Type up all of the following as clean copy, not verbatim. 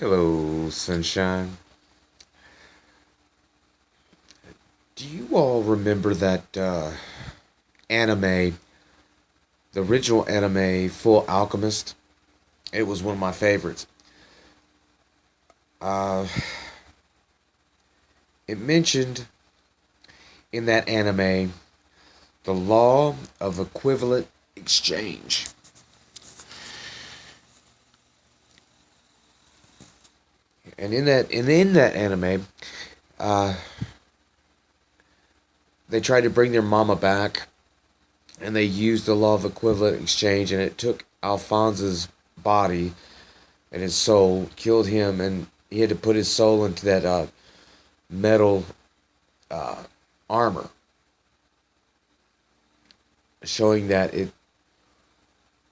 Hello, sunshine. Do you all remember that anime, the original anime, Full Alchemist? It was one of my favorites. Uh, it mentioned in that anime the law of equivalent exchange, and in that anime, uh, they tried to bring their mama back, and they used the law of equivalent exchange, and it took Alphonse's body and his soul, killed him, and he had to put his soul into that metal uh, armor, showing that it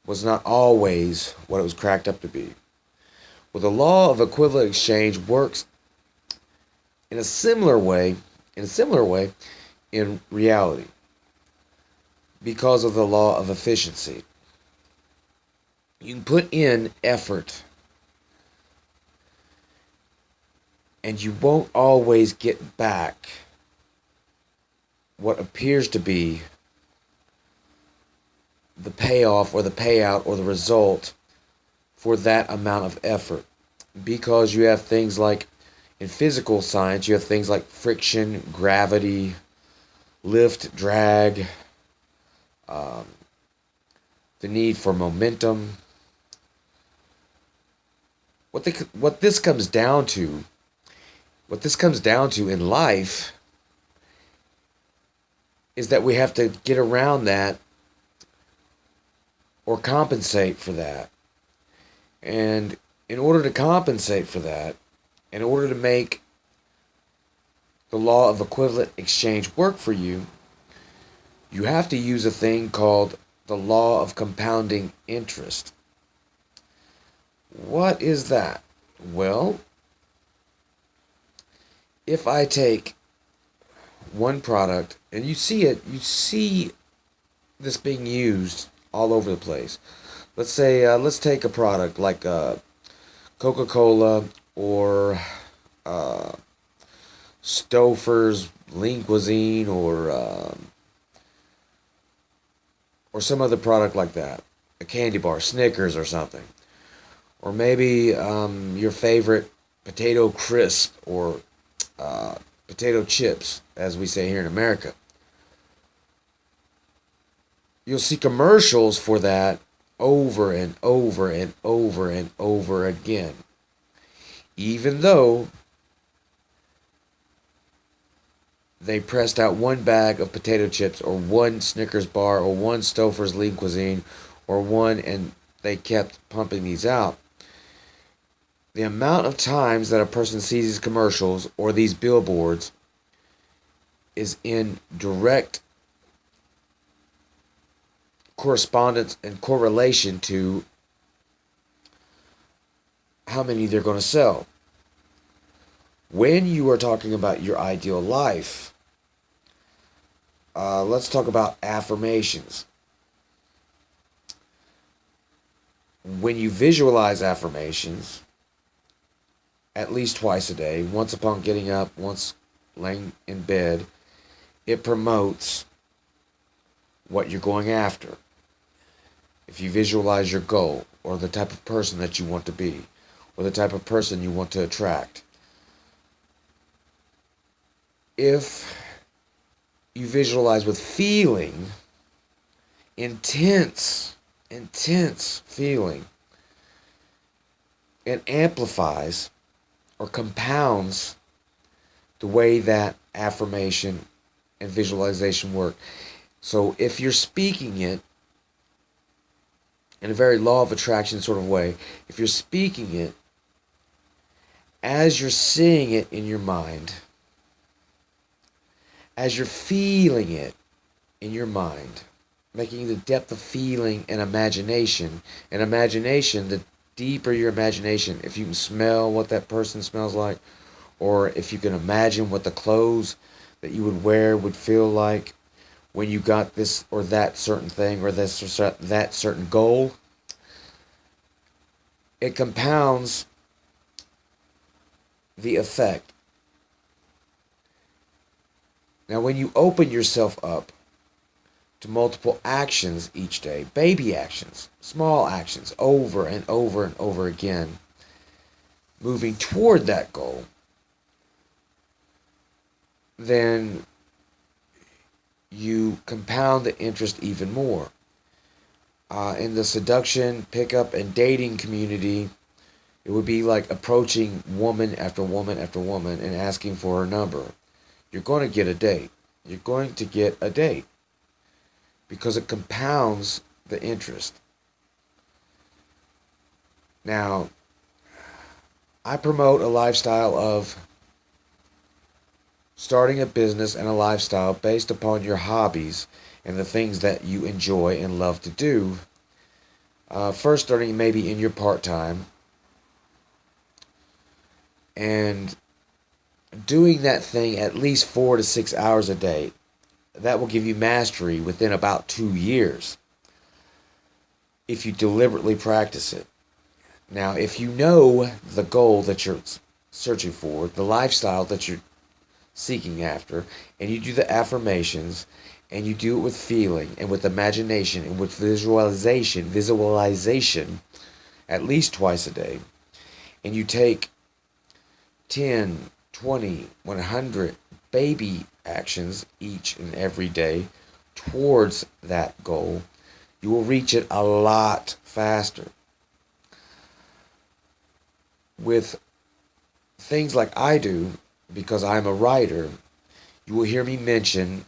was not always what it was cracked up to be. Well, the law of equivalent exchange works in a similar way, in a similar way, in reality, because of the law of efficiency. You can put in effort, and you won't always get back what appears to be the payoff or the payout or the result for that amount of effort. Because you have things like, in physical science, you have things like friction, gravity, lift, drag, um, the need for momentum. What this comes down to, what this comes down to in life, is that we have to get around that or compensate for that. And in order to compensate for that, in order to make the law of equivalent exchange work for you, you have to use a thing called the law of compounding interest. What is that? Well, if I take one product, and you see this being used all over the place. Let's take a product like Coca-Cola or uh, Stouffer's Lean Cuisine or some other product like that, a candy bar, Snickers or something, or maybe your favorite potato crisp or uh, potato chips, as we say here in America. You'll see commercials for that over and over and over and over again, even though they pressed out one bag of potato chips or one Snickers bar or one Stouffer's Lean Cuisine or one, and they kept pumping these out. The amount of times that a person sees these commercials or these billboards is in direct correspondence and correlation to how many they're going to sell. When you are talking about your ideal life, let's talk about affirmations. When you visualize affirmations, at least twice a day, once upon getting up, once laying in bed, it promotes what you're going after. If you visualize your goal, or the type of person that you want to be, or the type of person you want to attract, if you visualize with feeling, intense feeling, it amplifies or compounds the way that affirmation and visualization work. So if you're speaking it in a very law of attraction sort of way, if you're speaking it as you're seeing it in your mind, as you're feeling it in your mind, making the depth of feeling and imagination, the deeper your imagination, if you can smell what that person smells like, or if you can imagine what the clothes that you would wear would feel like when you got this or that certain thing or this or that certain goal, it compounds the effect. Now, when you open yourself up to multiple actions each day, baby actions, small actions, over and over and over again, moving toward that goal, then you compound the interest even more. In the seduction, pickup, and dating community, it would be like approaching woman after woman after woman and asking for her number. You're going to get a date. You're going to get a date because it compounds the interest. Now, I promote a lifestyle of starting a business and a lifestyle based upon your hobbies and the things that you enjoy and love to do. First, starting maybe in your part-time and doing that thing at least 4 to 6 hours a day. That will give you mastery within about 2 years if you deliberately practice it. Now, if you know the goal that you're searching for, the lifestyle that you're seeking after, and you do the affirmations, and you do it with feeling and with imagination and with visualization at least twice a day, and you take 10, 20, 100 baby actions each and every day towards that goal, you will reach it a lot faster. With things like I do, because I'm a writer, you will hear me mention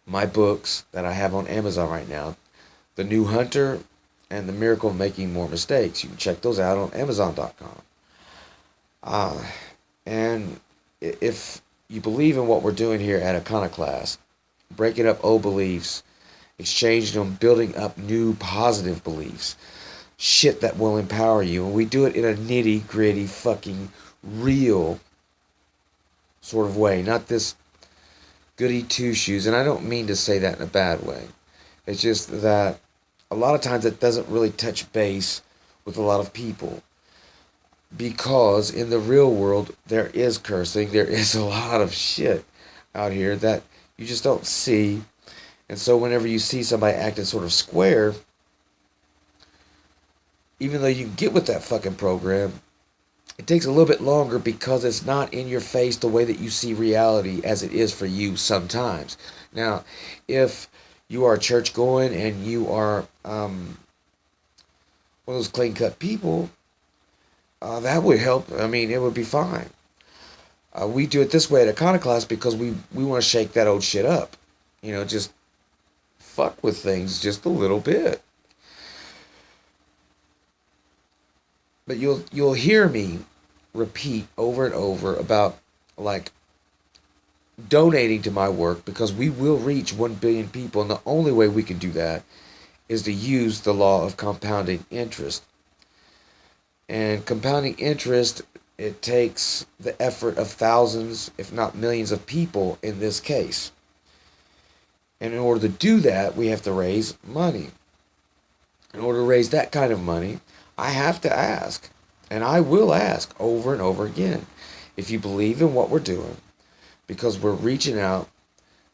my books that I have on Amazon right now, The New Hunter and The Miracle of Making More Mistakes. You can check those out on Amazon.com. And if you believe in what we're doing here at Iconoclast, breaking up old beliefs, exchanging them, building up new positive beliefs, shit that will empower you, and we do it in a nitty gritty fucking real sort of way, not this goody two shoes, and I don't mean to say that in a bad way. It's just that a lot of times it doesn't really touch base with a lot of people, because in the real world there is cursing, there is a lot of shit out here that you just don't see. And so whenever you see somebody acting sort of square, even though you can get with that fucking program, it takes a little bit longer because it's not in your face the way that you see reality as it is for you sometimes. Now, if you are church going and you are one of those clean cut people, that would help. I mean, it would be fine. We do it this way at Iconoclast because we want to shake that old shit up. You know, just fuck with things just a little bit. But you'll hear me repeat over and over about like donating to my work, because we will reach 1 billion people, and the only way we can do that is to use the law of compounding interest. And compounding interest, it takes the effort of thousands, if not millions of people in this case. And in order to do that, we have to raise money. In order to raise that kind of money, I have to ask, and I will ask over and over again, if you believe in what we're doing, because we're reaching out,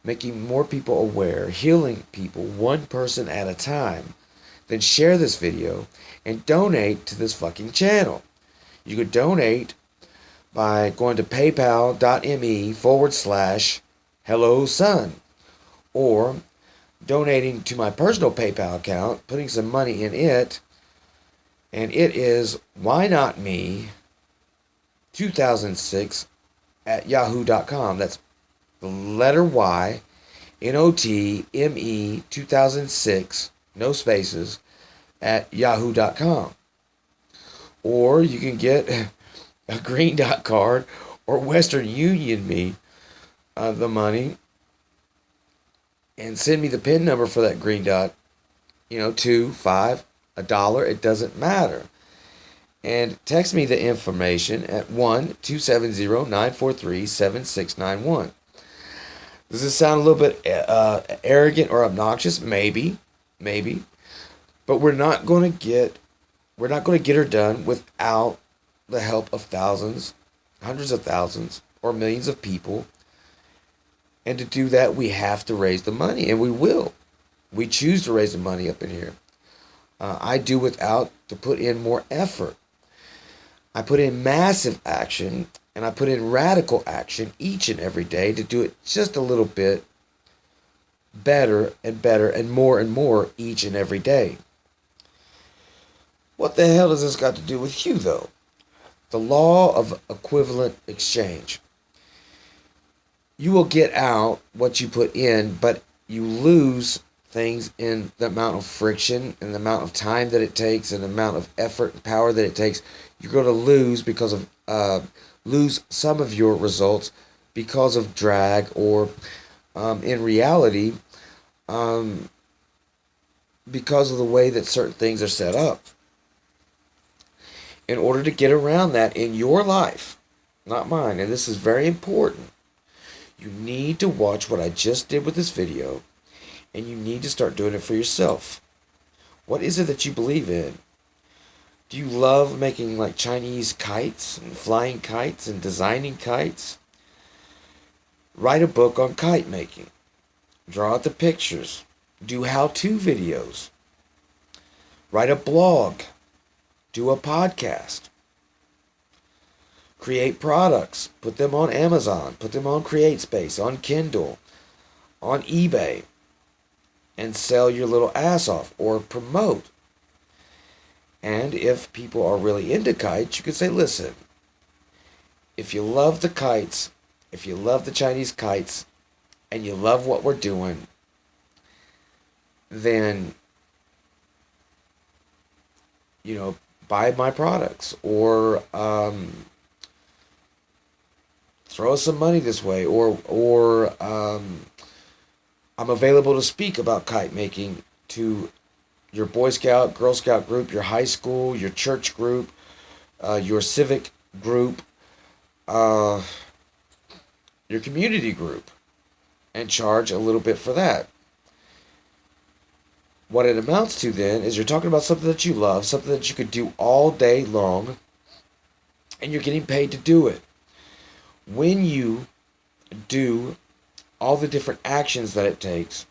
making more people aware, healing people one person at a time, then share this video and donate to this fucking channel. You could donate by going to paypal.me/HelloSun, or donating to my personal PayPal account, putting some money in it, and it is whynotme2006@yahoo.com. That's the letter Y, NOTME 2006, no spaces, at yahoo.com. Or you can get a Green Dot card or Western Union me the money and send me the PIN number for that Green Dot. You know, $2, $5, $1, it doesn't matter. And text me the information at 1-270-943-7691. Does this sound a little bit arrogant or obnoxious? Maybe. But we're not going to get her done without the help of thousands, hundreds of thousands, or millions of people. And to do that, we have to raise the money, and we will. We choose to raise the money up in here. I do without to put in more effort. I put in massive action, and I put in radical action each and every day to do it just a little bit better and more each and every day. What the hell does this got to do with you, though? The law of equivalent exchange. You will get out what you put in, but you lose things in the amount of friction and the amount of time that it takes and the amount of effort and power that it takes. You're going to lose because of lose some of your results because of drag or in reality because of the way that certain things are set up. In order to get around that in your life, not mine, and this is very important, you need to watch what I just did with this video, and you need to start doing it for yourself. What is it that you believe in? Do you love making like Chinese kites and flying kites and designing kites? Write a book on kite making. Draw out the pictures. Do how-to videos. Write a blog. Do a podcast. Create products. Put them on Amazon. Put them on CreateSpace, on Kindle, on eBay. And sell your little ass off or promote. And if people are really into kites, you could say, listen, if you love the kites, if you love the Chinese kites, and you love what we're doing, then, buy my products or throw us some money this way, or I'm available to speak about kite making to your Boy Scout, Girl Scout group, your high school, your church group, your civic group, your community group, and charge a little bit for that. What it amounts to then is you're talking about something that you love, something that you could do all day long, and you're getting paid to do it. When you do all the different actions that it takes,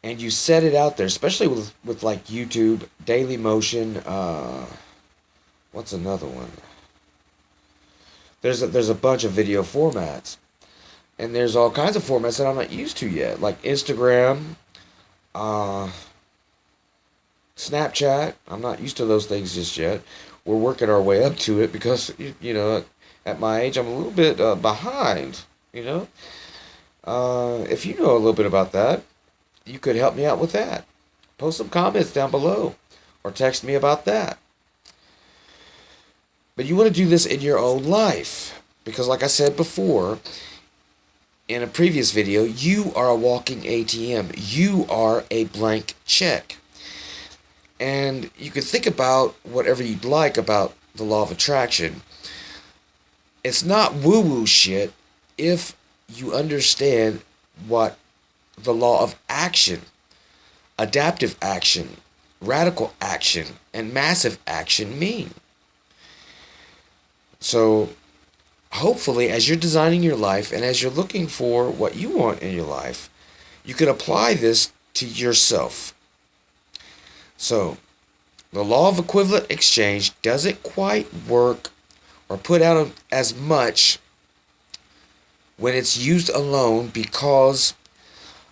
and you set it out there, especially with like YouTube, Daily Motion, what's another one? There's a bunch of video formats, and there's all kinds of formats that I'm not used to yet, like Instagram, Snapchat. I'm not used to those things just yet. We're working our way up to it because, at my age, I'm a little bit behind, If you know a little bit about that, you could help me out with that. Post some comments down below or text me about that. But you want to do this in your own life because, like I said before, in a previous video, you are a walking ATM. You are a blank check. And you can think about whatever you'd like about the law of attraction. It's not woo-woo shit if you understand what the law of action, adaptive action, radical action, and massive action mean. So, hopefully, as you're designing your life and as you're looking for what you want in your life, you can apply this to yourself. So, the law of equivalent exchange doesn't quite work or put out as much when it's used alone because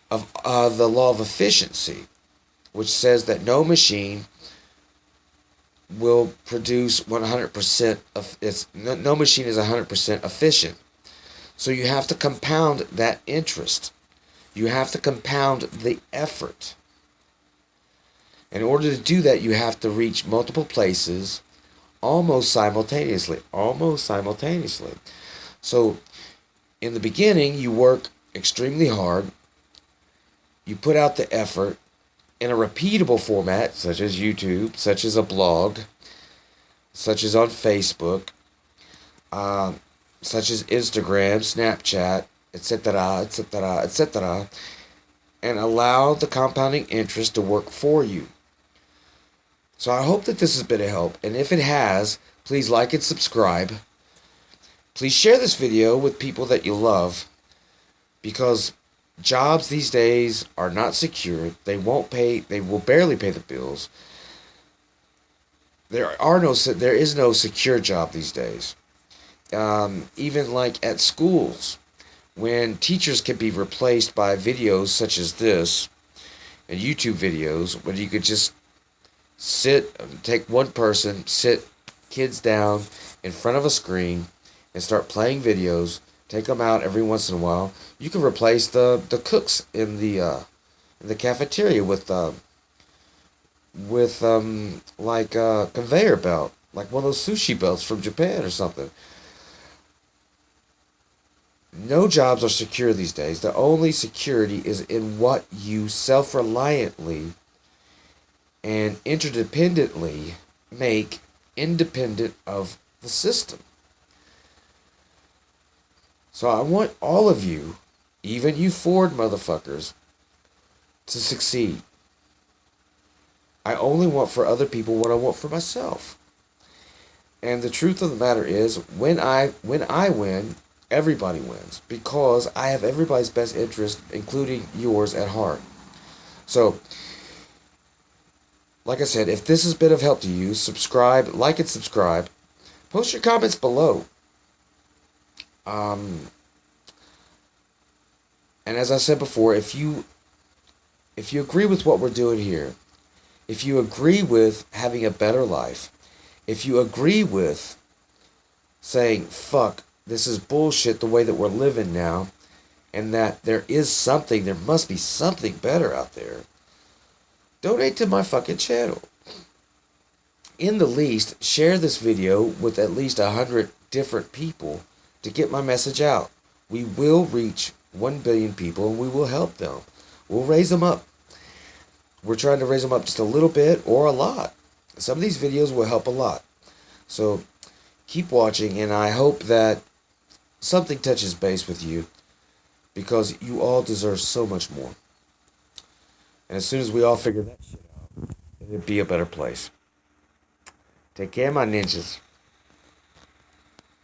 of the law of efficiency, which says that no machine will produce 100% of its. No machine is 100% efficient. So you have to compound that interest. You have to compound the effort. In order to do that, you have to reach multiple places almost simultaneously. So in the beginning, you work extremely hard. You put out the effort in a repeatable format, such as YouTube, such as a blog, such as on Facebook, such as Instagram, Snapchat, etc., and allow the compounding interest to work for you. So I hope that this has been a help. And if it has, please like and subscribe. Please share this video with people that you love, because jobs these days are not secure. They will barely pay the bills. There is no secure job these days. Even like at schools, when teachers can be replaced by videos such as this and YouTube videos, when you could just take one person, sit kids down in front of a screen and start playing videos, take them out every once in a while. You can replace the cooks in the cafeteria with like a conveyor belt, like one of those sushi belts from Japan or something. No jobs are secure these days. The only security is in what you self-reliantly and interdependently make independent of the system. So I want all of you, even you Ford motherfuckers, to succeed. I only want for other people what I want for myself. And the truth of the matter is, when I win, everybody wins, because I have everybody's best interest, including yours, at heart. So, like I said, if this has been of help to you, subscribe, like and subscribe. Post your comments below. Um, and as I said before, if you agree with what we're doing here, if you agree with having a better life, if you agree with saying, fuck, this is bullshit the way that we're living now, and that there must be something better out there, donate to my fucking channel. In the least, share this video with at least 100 different people to get my message out. We will reach 1 billion people and we will help them. We'll raise them up. We're trying to raise them up just a little bit or a lot. Some of these videos will help a lot. So keep watching, and I hope that something touches base with you, because you all deserve so much more. And as soon as we all figure that shit out, it'll be a better place. Take care, my ninjas.